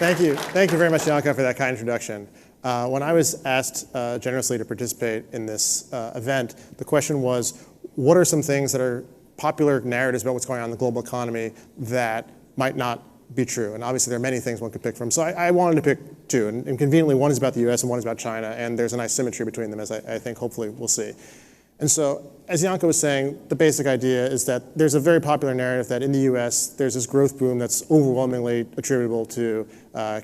Thank you very much, Yanka, for that kind introduction. When I was asked generously to participate in this event, the question was, what are some things that are popular narratives about what's going on in the global economy that might not be true? And obviously there are many things one could pick from. So I wanted to pick two, and conveniently one is about the US and one is about China, and there's a nice symmetry between them, as I think hopefully we'll see. And so, as Yanka was saying, the basic idea is that there's a very popular narrative that in the US, there's this growth boom that's overwhelmingly attributable to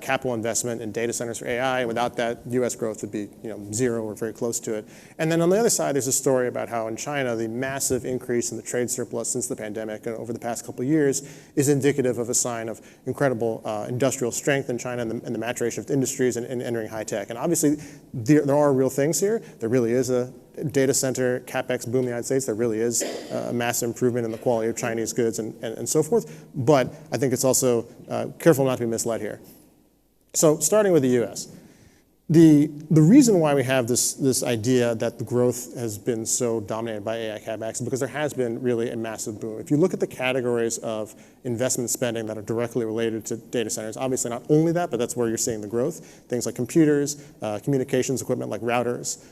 capital investment in data centers for AI, and without that, US growth would be zero or very close to it. And then on the other side, there's a story about how in China, the massive increase in the trade surplus since the pandemic and over the past couple of years is indicative of a sign of incredible industrial strength in China and the maturation of industries and entering high tech. And obviously, there are real things here. There really is a data center capex boom in the United States. There really is a massive improvement in the quality of Chinese goods and so forth. But I think it's also careful not to be misled here. So starting with the US, the reason why we have this idea that the growth has been so dominated by AI capex is because there has been really a massive boom. If you look at the categories of investment spending that are directly related to data centers, obviously not only that, but that's where you're seeing the growth. Things like computers, communications equipment like routers,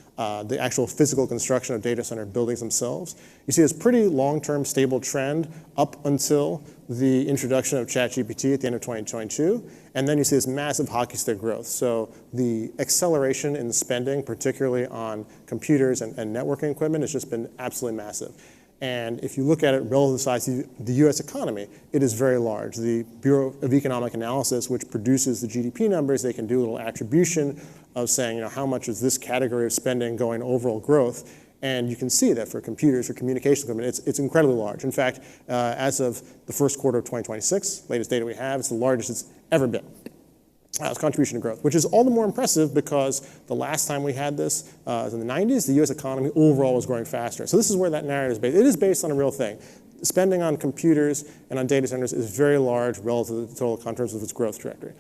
the actual physical construction of data center buildings themselves. You see this pretty long-term stable trend up until the introduction of ChatGPT at the end of 2022. And then you see this massive hockey stick growth. So the acceleration in spending, particularly on computers and networking equipment, has just been absolutely massive. And if you look at it relative to the size of the US economy, it is very large. The Bureau of Economic Analysis, which produces the GDP numbers, they can do a little attribution of saying, how much is this category of spending going to overall growth? And you can see that for computers, for communication equipment, it's incredibly large. In fact, as of the first quarter of 2026, latest data we have, it's the largest it's ever been. Its contribution to growth, which is all the more impressive because the last time we had this was in the 90s, the US economy overall was growing faster. So this is where that narrative is based. It is based on a real thing. Spending on computers and on data centers is very large relative to the total in terms of its growth trajectory.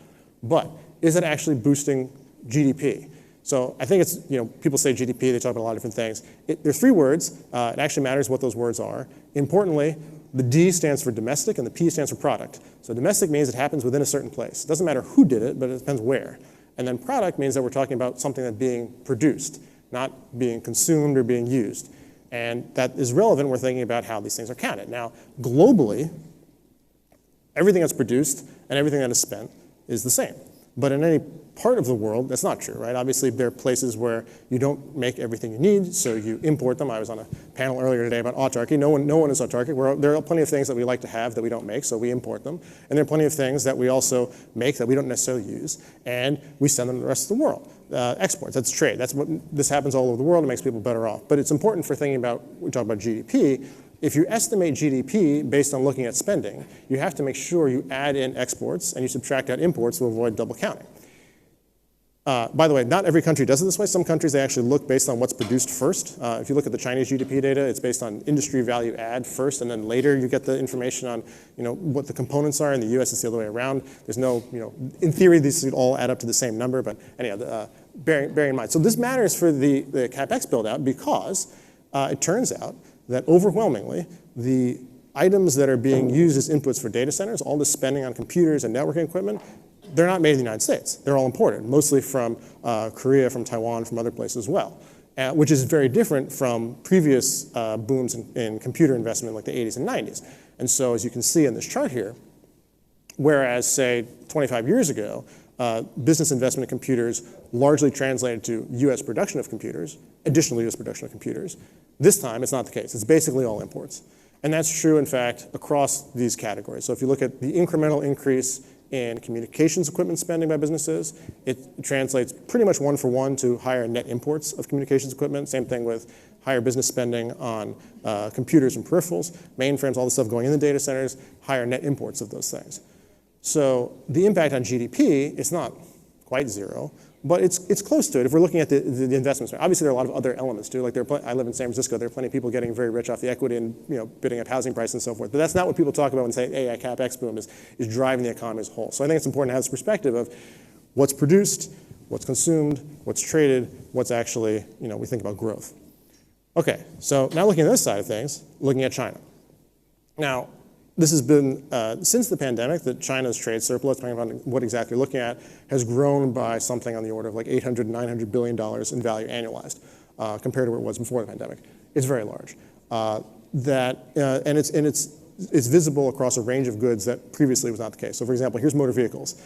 But is it actually boosting GDP? So I think it's, people say GDP, they talk about a lot of different things. There's three words. It actually matters what those words are. Importantly, the D stands for domestic and the P stands for product. So domestic means it happens within a certain place. It doesn't matter who did it, but it depends where. And then product means that we're talking about something that's being produced, not being consumed or being used. And that is relevant when we're thinking about how these things are counted. Now, globally, everything that's produced and everything that is spent is the same. But in any part of the world, that's not true, right? Obviously, there are places where you don't make everything you need, so you import them. I was on a panel earlier today about autarky. No one is autarkic. There are plenty of things that we like to have that we don't make, so we import them. And there are plenty of things that we also make that we don't necessarily use, and we send them to the rest of the world. Exports, that's trade. This happens all over the world. It makes people better off. But it's important for thinking about, we talk about GDP, if you estimate GDP based on looking at spending, you have to make sure you add in exports and you subtract out imports to avoid double counting. By the way, not every country does it this way. Some countries, they actually look based on what's produced first. If you look at the Chinese GDP data, it's based on industry value add first, and then later you get the information on what the components are. In the US, it's the other way around. There's no, in theory, these should all add up to the same number, but anyhow, bearing in mind. So this matters for the CapEx build out because it turns out that overwhelmingly, the items that are being used as inputs for data centers, all the spending on computers and networking equipment, they're not made in the United States. They're all imported, mostly from Korea, from Taiwan, from other places as well, which is very different from previous booms in computer investment like the 80s and 90s. And so as you can see in this chart here, whereas, say, 25 years ago, business investment in computers largely translated to US production of computers, additional US production of computers, this time it's not the case. It's basically all imports. And that's true, in fact, across these categories. So if you look at the incremental increase in communications equipment spending by businesses, it translates pretty much one for one to higher net imports of communications equipment. Same thing with higher business spending on computers and peripherals, mainframes, all the stuff going in the data centers, higher net imports of those things. So the impact on GDP is not quite zero, but it's close to it if we're looking at the investments. Obviously, there are a lot of other elements too. Like I live in San Francisco. There are plenty of people getting very rich off the equity and bidding up housing prices and so forth. But that's not what people talk about when they say AI capex boom is driving the economy as a whole. So I think it's important to have this perspective of what's produced, what's consumed, what's traded, what's actually we think about growth. Okay, so now looking at this side of things, looking at China. Now, this has been, since the pandemic, that China's trade surplus, depending on what exactly you're looking at, has grown by something on the order of like $800, $900 billion in value annualized, compared to where it was before the pandemic. It's very large. And it's visible across a range of goods that previously was not the case. So for example, here's motor vehicles.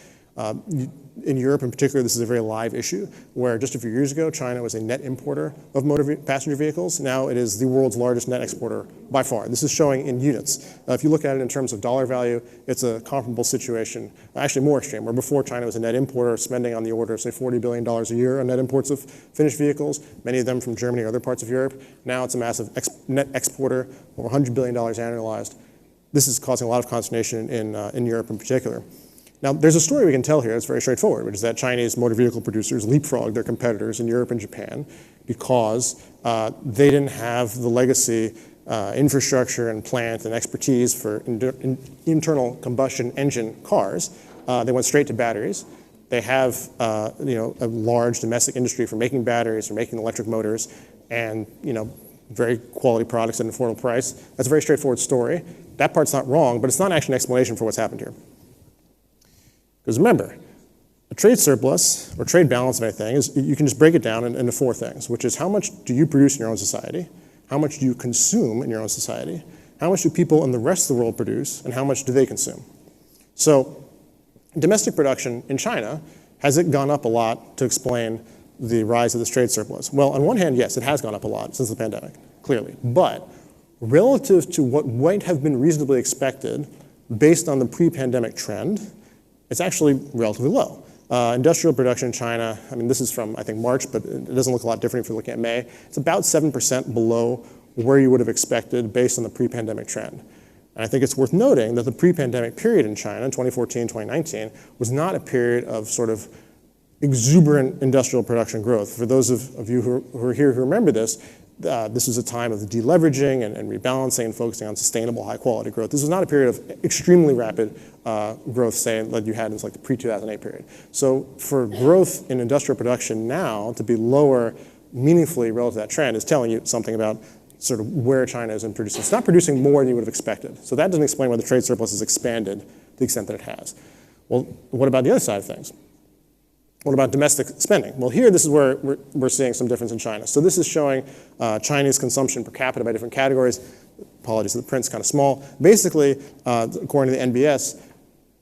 In Europe in particular, this is a very live issue, where just a few years ago, China was a net importer of passenger vehicles. Now it is the world's largest net exporter by far. This is showing in units. If you look at it in terms of dollar value, it's a comparable situation, actually more extreme, where before China was a net importer, spending on the order of, say, $40 billion a year on net imports of finished vehicles, many of them from Germany or other parts of Europe. Now it's a massive net exporter, over $100 billion annualized. This is causing a lot of consternation in Europe in particular. Now, there's a story we can tell here that's very straightforward, which is that Chinese motor vehicle producers leapfrogged their competitors in Europe and Japan because they didn't have the legacy infrastructure and plant and expertise for internal combustion engine cars. They went straight to batteries. They have a large domestic industry for making batteries, for making electric motors, and very quality products at an affordable price. That's a very straightforward story. That part's not wrong, but it's not actually an explanation for what's happened here. Because remember, a trade surplus or trade balance of anything is, you can just break it down into four things, which is how much do you produce in your own society, how much do you consume in your own society, how much do people in the rest of the world produce, and how much do they consume. So domestic production in China, has it gone up a lot to explain the rise of this trade surplus? Well, on one hand, yes, it has gone up a lot since the pandemic, clearly. But relative to what might have been reasonably expected based on the pre-pandemic trend, it's actually relatively low. Industrial production in China, I mean, this is from, I think, March, but it doesn't look a lot different if you're looking at May. It's about 7% below where you would have expected based on the pre-pandemic trend. And I think it's worth noting that the pre-pandemic period in China, 2014, 2019, was not a period of sort of exuberant industrial production growth. For those of you who are here who remember this, this was a time of deleveraging and rebalancing and focusing on sustainable, high-quality growth. This was not a period of extremely rapid growth, say, like you had in like the pre-2008 period. So for growth in industrial production now to be lower meaningfully relative to that trend is telling you something about sort of where China is in producing. It's not producing more than you would have expected. So that doesn't explain why the trade surplus has expanded to the extent that it has. Well, what about the other side of things? What about domestic spending? Well, here, this is where we're seeing some difference in China. So this is showing Chinese consumption per capita by different categories. Apologies, the print's kind of small. Basically, according to the NBS,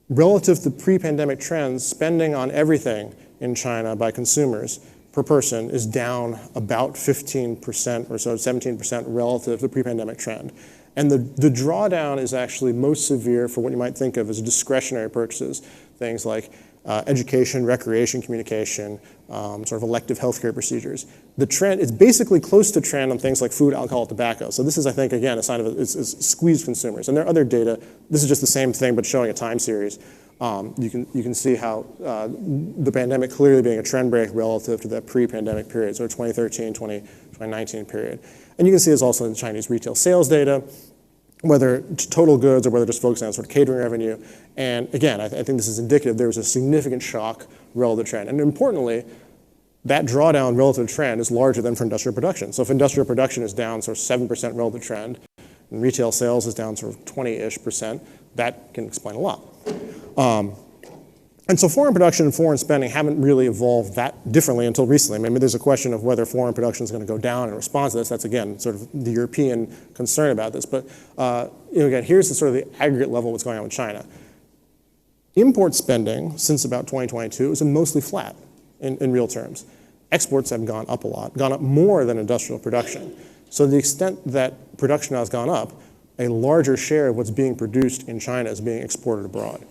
relative to pre-pandemic trends, spending on everything in China by consumers per person is down about 15% or so, 17% relative to the pre-pandemic trend. And the drawdown is actually most severe for what you might think of as discretionary purchases, things like education, recreation, communication, sort of elective healthcare procedures. The trend is basically close to trend on things like food, alcohol, tobacco. So this is, I think, again, a sign of it's squeezed consumers. And there are other data. This is just the same thing, but showing a time series. You can see how the pandemic clearly being a trend break relative to that pre-pandemic period, so 2013, 2019 period. And you can see this also in Chinese retail sales data, whether total goods or whether just focusing on sort of catering revenue. And again, I think this is indicative there was a significant shock relative to trend. And importantly, that drawdown relative to trend is larger than for industrial production. So if industrial production is down sort of 7% relative to trend, and retail sales is down sort of 20-ish%, that can explain a lot. And so foreign production and foreign spending haven't really evolved that differently until recently. Maybe there's a question of whether foreign production is going to go down in response to this. That's, again, sort of the European concern about this. But again, here's the sort of the aggregate level of what's going on with China. Import spending since about 2022 has been mostly flat in real terms. Exports have gone up a lot, gone up more than industrial production. So to the extent that production has gone up, a larger share of what's being produced in China is being exported abroad.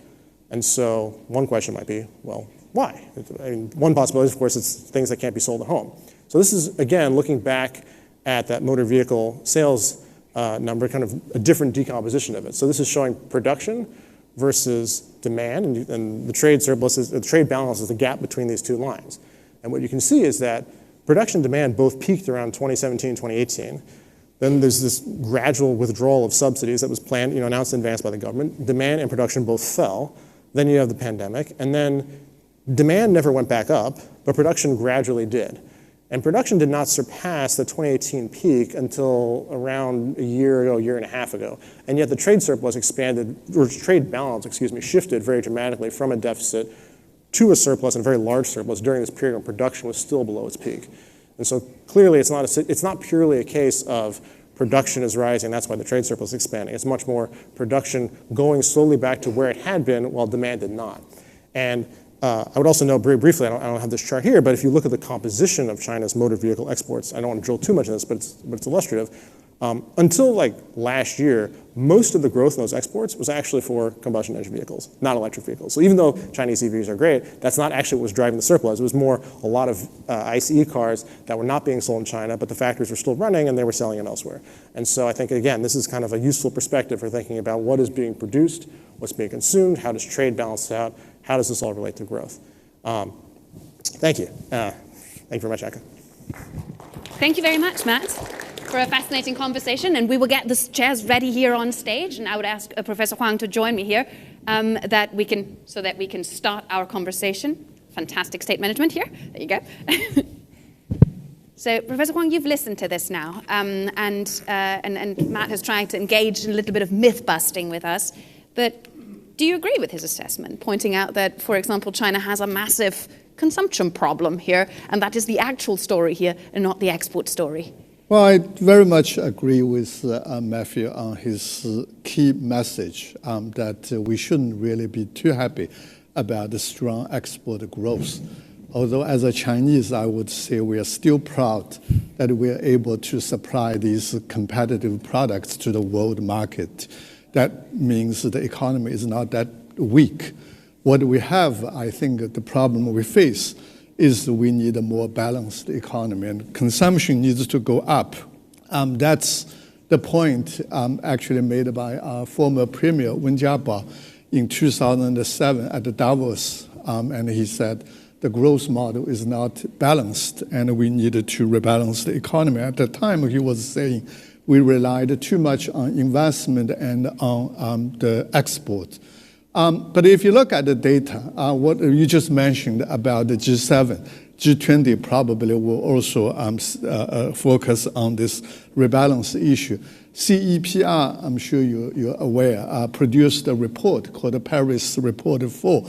And so one question might be, well, why? I mean, one possibility, of course, it's things that can't be sold at home. So this is, again, looking back at that motor vehicle sales number, kind of a different decomposition of it. So this is showing production versus demand, and the trade surplus, the trade balance is the gap between these two lines. And what you can see is that production and demand both peaked around 2017, 2018. Then there's this gradual withdrawal of subsidies that was planned, announced in advance by the government. Demand and production both fell. Then you have the pandemic, and then demand never went back up, but production gradually did. And production did not surpass the 2018 peak until around a year ago, year and a half ago. And yet the trade surplus expanded, or trade balance, shifted very dramatically from a deficit to a surplus, and a very large surplus during this period when production was still below its peak. And so clearly it's not purely a case of production is rising, that's why the trade surplus is expanding. It's much more production going slowly back to where it had been while demand did not. And I would also note very briefly, I don't have this chart here, but if you look at the composition of China's motor vehicle exports, I don't want to drill too much in this, but it's illustrative. Until like last year, most of the growth in those exports was actually for combustion engine vehicles, not electric vehicles. So even though Chinese EVs are great, that's not actually what was driving the surplus. It was more a lot of ICE cars that were not being sold in China, but the factories were still running and they were selling them elsewhere. And so I think, again, this is kind of a useful perspective for thinking about what is being produced, what's being consumed, how does trade balance out, how does this all relate to growth? Thank you. Thank you very much, Eka. Thank you very much, Matt, for a fascinating conversation. And we will get the chairs ready here on stage. And I would ask Professor Huang to join me here so that we can start our conversation. Fantastic state management here. There you go. So, Professor Huang, you've listened to this now. And Matt has tried to engage in a little bit of myth busting with us. But do you agree with his assessment, pointing out that, for example, China has a massive consumption problem here, and that is the actual story here and not the export story? Well, I very much agree with Matthew on his key message that we shouldn't really be too happy about the strong export growth. Although as a Chinese, I would say we are still proud that we are able to supply these competitive products to the world market. That means the economy is not that weak. What we have, I think, the problem we face is we need a more balanced economy, and consumption needs to go up. That's the point actually made by our former Premier Wen Jiabao in 2007 at the Davos, and he said the growth model is not balanced, and we needed to rebalance the economy. At the time, he was saying we relied too much on investment and on the export. But if you look at the data, what you just mentioned about the G7, G20 probably will also focus on this rebalance issue. CEPR, I'm sure you're aware, produced a report called the Paris Report 4,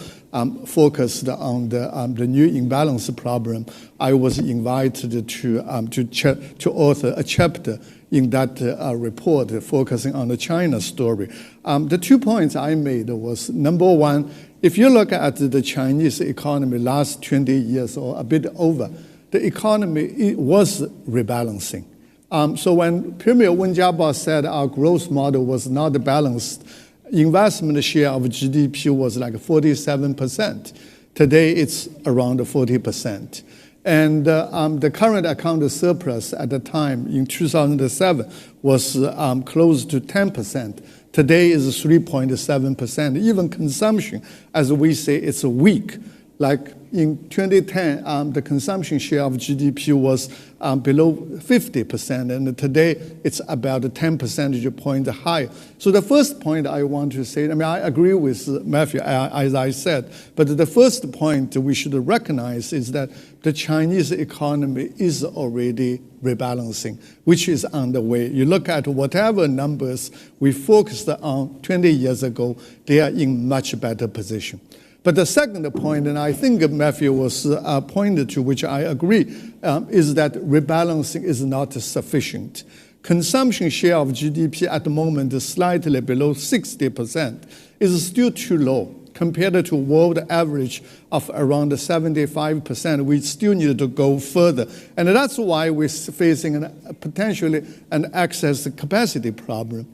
focused on the new imbalance problem. I was invited to author a chapter in that report focusing on the China story. The 2 points I made was, number one, if you look at the Chinese economy last 20 years or a bit over, the economy was rebalancing. So when Premier Wen Jiabao said our growth model was not balanced, investment share of GDP was like 47%. Today it's around 40%. And the current account surplus at the time in 2007 was close to 10%. Today is 3.7%. Even consumption, as we say, it's weak. Like in 2010, the consumption share of GDP was below 50%, and today it's about 10 percentage points higher. So the first point I want to say, I mean, I agree with Matthew, as I said, but the first point we should recognize is that the Chinese economy is already rebalancing, which is underway. You look at whatever numbers we focused on 20 years ago, they are in much better position. But the second point, and I think Matthew was pointed to, which I agree, is that rebalancing is not sufficient. Consumption share of GDP at the moment is slightly below 60%. Is still too low compared to world average of around 75%. We still need to go further. And that's why we're facing potentially an excess capacity problem.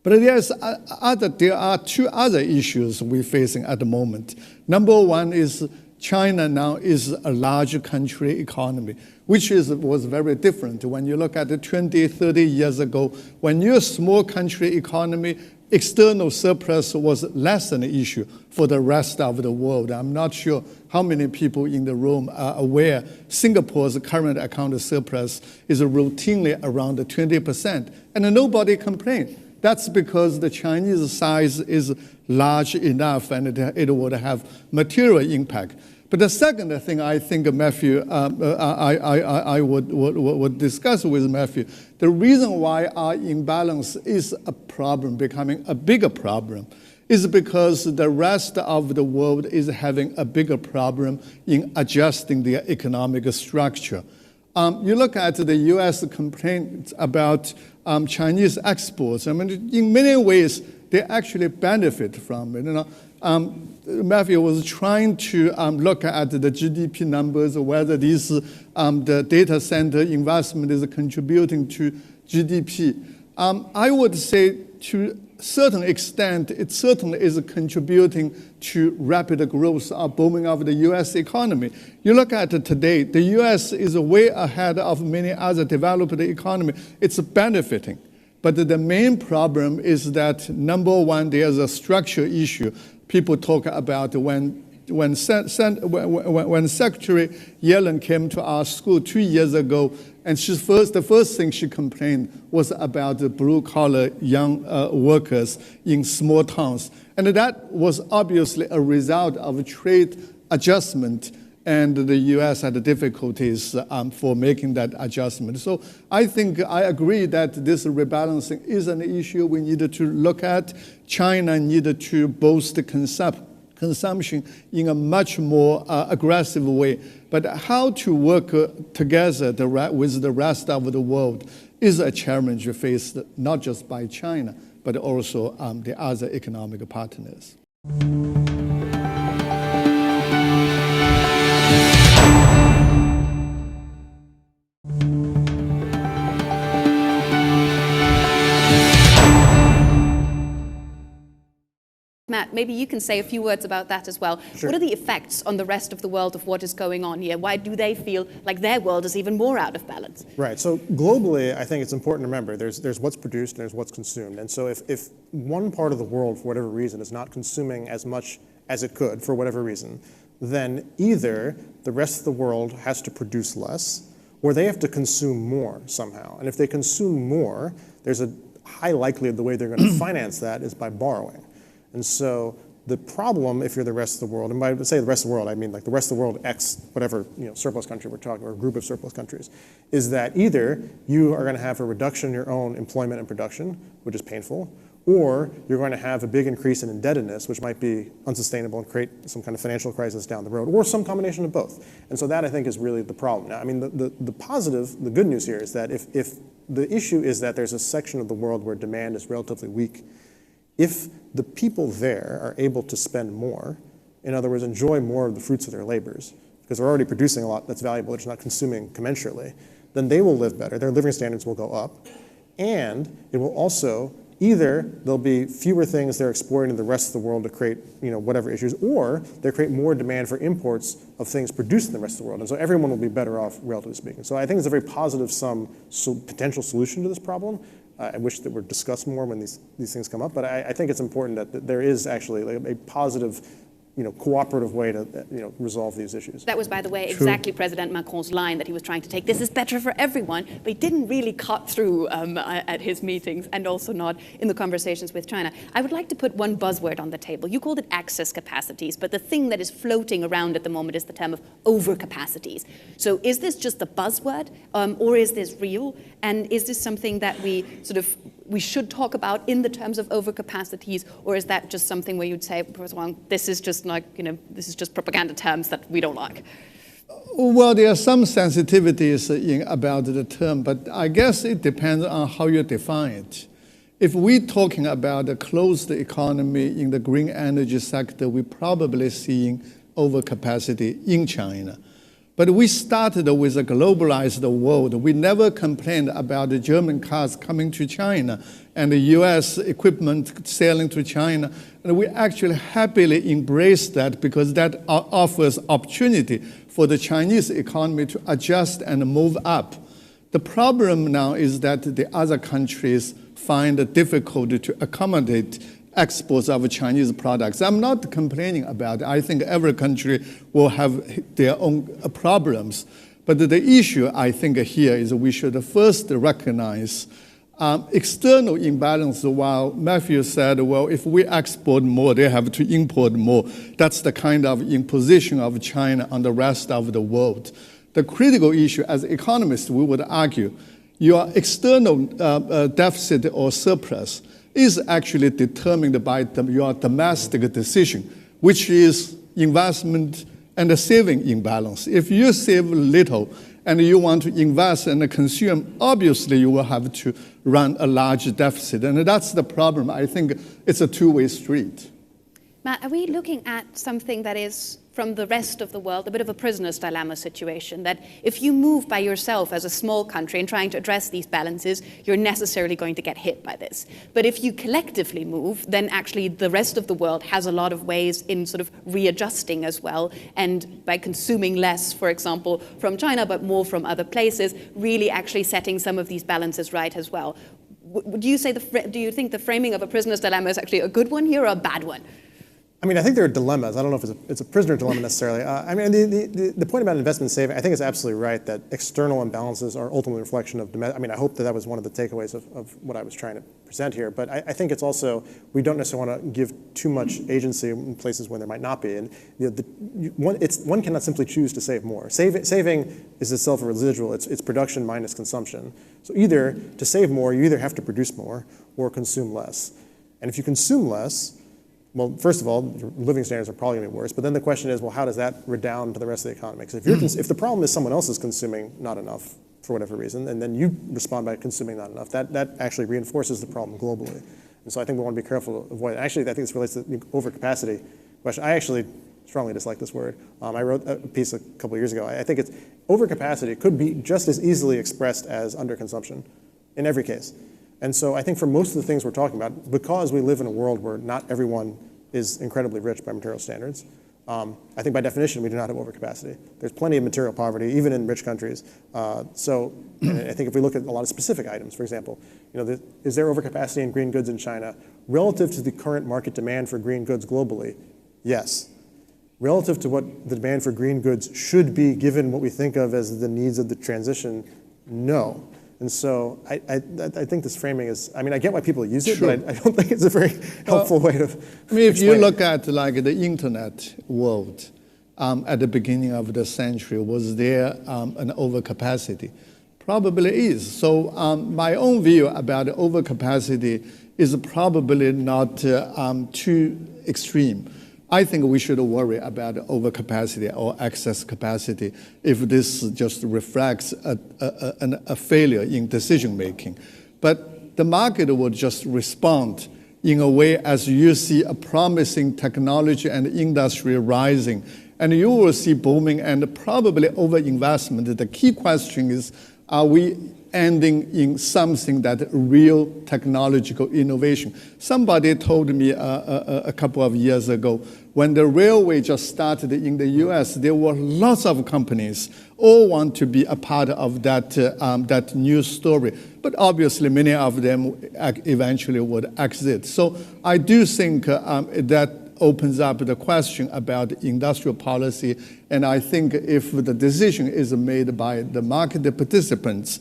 But there are two other issues we're facing at the moment. Number one is China now is a large country economy, which was very different when you look at it 20, 30 years ago. When you're a small country economy, external surplus was less an issue for the rest of the world. I'm not sure how many people in the room are aware Singapore's current account surplus is routinely around 20%, and nobody complained. That's because the Chinese size is large enough and it would have material impact. But the second thing I think, Matthew, I would discuss with Matthew, the reason why our imbalance is a problem, becoming a bigger problem, is because the rest of the world is having a bigger problem in adjusting their economic structure. You look at the U.S. complaints about Chinese exports. I mean, in many ways, they actually benefit from it. Matthew was trying to look at the GDP numbers, whether the data center investment is contributing to GDP. I would say to a certain extent, it certainly is contributing to rapid growth or booming of the U.S. economy. You look at it today, the U.S. is way ahead of many other developed economies. It's benefiting. But the main problem is that, number one, there's a structural issue. People talk about when Secretary Yellen came to our school 2 years ago, and the first thing she complained was about the blue-collar young workers in small towns. And that was obviously a result of trade adjustment, and the U.S. had difficulties for making that adjustment. So I think I agree that this rebalancing is an issue we needed to look at. China needed to boost the consumption in a much more aggressive way. But how to work together with the rest of the world is a challenge faced not just by China, but also the other economic partners. Matt, maybe you can say a few words about that as well. Sure. What are the effects on the rest of the world of what is going on here? Why do they feel like their world is even more out of balance? Right. So globally, I think it's important to remember there's what's produced and there's what's consumed. And so if one part of the world, for whatever reason, is not consuming as much as it could, for whatever reason, then either the rest of the world has to produce less or they have to consume more somehow. And if they consume more, there's a high likelihood the way they're going to finance that is by borrowing. And so the problem, if you're the rest of the world, and by say the rest of the world, I mean like the rest of the world X, whatever surplus country we're talking, or a group of surplus countries, is that either you are going to have a reduction in your own employment and production, which is painful, or you're going to have a big increase in indebtedness, which might be unsustainable and create some kind of financial crisis down the road, or some combination of both. And so that, I think, is really the problem. Now, I mean, the positive, the good news here is that if the issue is that there's a section of the world where demand is relatively weak, if the people there are able to spend more, in other words, enjoy more of the fruits of their labors, because they're already producing a lot that's valuable, they're just not consuming commensurately, then they will live better, their living standards will go up, and it will also, either there'll be fewer things they're exporting to the rest of the world to create whatever issues, or they create more demand for imports of things produced in the rest of the world. And so everyone will be better off, relatively speaking. So I think it's a very positive potential solution to this problem. I wish that were discussed more when these things come up, but I think it's important that there is actually a positive, cooperative way to resolve these issues. That was, by the way, exactly President Macron's line that he was trying to take. This is better for everyone, but he didn't really cut through at his meetings, and also not in the conversations with China. I would like to put one buzzword on the table. You called it access capacities, but the thing that is floating around at the moment is the term of overcapacities. So is this just a buzzword, or is this real? And is this something that we should talk about in the terms of overcapacities, or is that just something where you'd say, well, this is just this is just propaganda terms that we don't like? Well, there are some sensitivities about the term, but I guess it depends on how you define it. If we're talking about a closed economy in the green energy sector, we're probably seeing overcapacity in China. But we started with a globalized world. We never complained about the German cars coming to China and the US equipment selling to China. And we actually happily embraced that because that offers opportunity for the Chinese economy to adjust and move up. The problem now is that the other countries find it difficult to accommodate exports of Chinese products. I'm not complaining about it. I think every country will have their own problems. But the issue, I think, here is we should first recognize External imbalance, while Matthew said, well, if we export more, they have to import more. That's the kind of imposition of China on the rest of the world. The critical issue, as economists, we would argue, your external deficit or surplus is actually determined by your domestic decision, which is investment and a saving imbalance. If you save little and you want to invest and consume, obviously you will have to run a large deficit. And that's the problem. I think it's a two-way street. Matt, are we looking at something that is, from the rest of the world, a bit of a prisoner's dilemma situation, that if you move by yourself as a small country and trying to address these balances, you're necessarily going to get hit by this. But if you collectively move, then actually the rest of the world has a lot of ways in sort of readjusting as well, and by consuming less, for example, from China, but more from other places, really actually setting some of these balances right as well. Do you think the framing of a prisoner's dilemma is actually a good one here or a bad one? I mean, I think there are dilemmas. I don't know if it's a prisoner dilemma necessarily. I mean, the point about investment saving, I think is absolutely right that external imbalances are ultimately a reflection of domestic. I mean, I hope that was one of the takeaways of what I was trying to present here. But I think it's also, we don't necessarily want to give too much agency in places when there might not be. And one cannot simply choose to save more. Saving is itself a residual. It's production minus consumption. So either to save more, you either have to produce more or consume less. And if you consume less, well, first of all, your living standards are probably going to be worse. But then the question is, well, how does that redound to the rest of the economy? Because if the problem is someone else is consuming not enough for whatever reason, and then you respond by consuming not enough, that actually reinforces the problem globally. And so I think we want to be careful to avoid it. Actually, I think this relates to the overcapacity question. I actually strongly dislike this word. I wrote a piece a couple of years ago. I think overcapacity could be just as easily expressed as underconsumption in every case. And so I think for most of the things we're talking about, because we live in a world where not everyone is incredibly rich by material standards, I think by definition we do not have overcapacity. There's plenty of material poverty, even in rich countries. So I think if we look at a lot of specific items, for example, is there overcapacity in green goods in China? Relative to the current market demand for green goods globally, yes. Relative to what the demand for green goods should be given what we think of as the needs of the transition, no. And so I think this framing is, I mean, I get why people use it, but I don't think it's a very helpful way to I mean, if you look at like the internet world at the beginning of the century, was there an overcapacity? Probably is. So my own view about overcapacity is probably not too extreme. I think we should worry about overcapacity or excess capacity if this just reflects a failure in decision making. But the market will just respond in a way as you see a promising technology and industry rising, and you will see booming and probably overinvestment. The key question is, are we ending in something that real technological innovation? Somebody told me a couple of years ago, when the railway just started in the US, there were lots of companies all want to be a part of that news story. But obviously, many of them eventually would exit. So I do think that opens up the question about industrial policy. And I think if the decision is made by the market participants,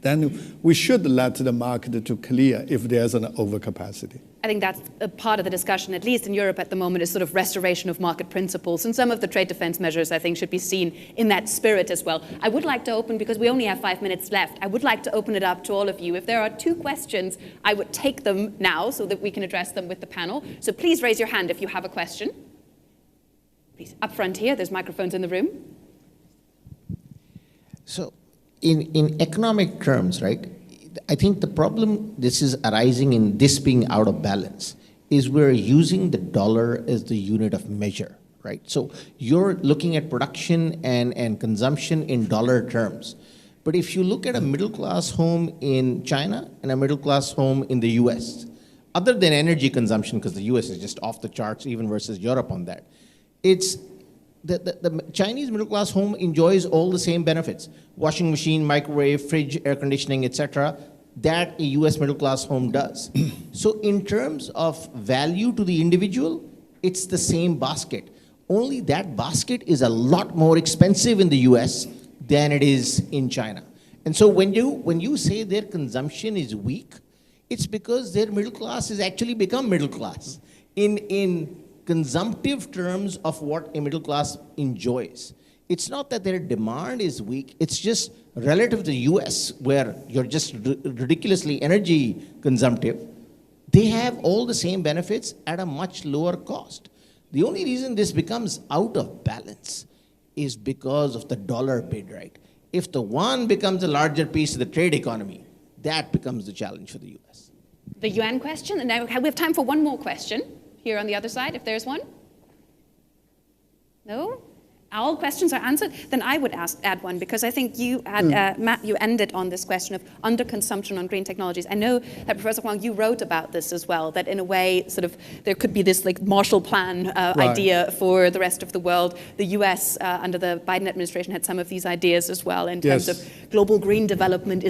then we should let the market to clear if there's an overcapacity. I think that's a part of the discussion, at least in Europe at the moment, is sort of restoration of market principles. And some of the trade defense measures, I think, should be seen in that spirit as well. I would like to open, because we only have 5 minutes left, I would like to open it up to all of you. If there are 2 questions, I would take them now so that we can address them with the panel. So please raise your hand if you have a question. Please, up front here, there's microphones in the room. So in economic terms, right, I think the problem this is arising in this being out of balance is we're using the dollar as the unit of measure, right? So you're looking at production and consumption in dollar terms. But if you look at a middle-class home in China and a middle-class home in the US, other than energy consumption, because the US is just off the charts even versus Europe on that, it's the Chinese middle-class home enjoys all the same benefits: washing machine, microwave, fridge, air conditioning, etc., that a US middle-class home does. So in terms of value to the individual, it's the same basket. Only that basket is a lot more expensive in the US than it is in China. And so when you say their consumption is weak, it's because their middle class has actually become middle class in consumptive terms of what a middle class enjoys. It's not that their demand is weak, it's just relative to the US, where you're just ridiculously energy consumptive, they have all the same benefits at a much lower cost. The only reason this becomes out of balance is because of the dollar bid, right? If the yuan becomes a larger piece of the trade economy, that becomes the challenge for the US. The yuan question, and now we have time for one more question here on the other side, if there's one. No? All questions are answered? Then I would add one, because I think you had, Matt, you ended on this question of underconsumption on green technologies. I know that Professor Huang, you wrote about this as well, that in a way, sort of, there could be this like Marshall Plan idea for the rest of the world. The US, under the Biden administration, had some of these ideas as well, in terms of global green development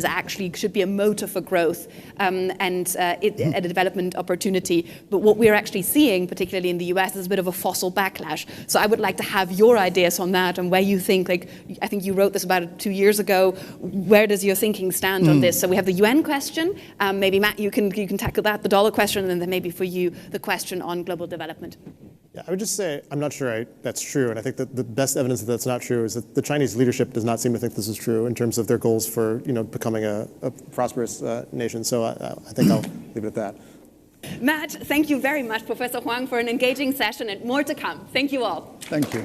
should be a motor for growth and a development opportunity. But what we're actually seeing, particularly in the US, is a bit of a fossil backlash. So I would like to have your ideas on that, and where you think, like, I think you wrote this about 2 years ago, where does your thinking stand on this? So we have the UN question, maybe Matt, you can tackle that, the dollar question, and then maybe for you, the question on global development. Yeah, I would just say, I'm not sure that's true, and I think that the best evidence that that's not true is that the Chinese leadership does not seem to think this is true in terms of their goals for, becoming a prosperous nation. So I think I'll leave it at that. Matt, thank you very much, Professor Huang, for an engaging session, and more to come. Thank you all. Thank you.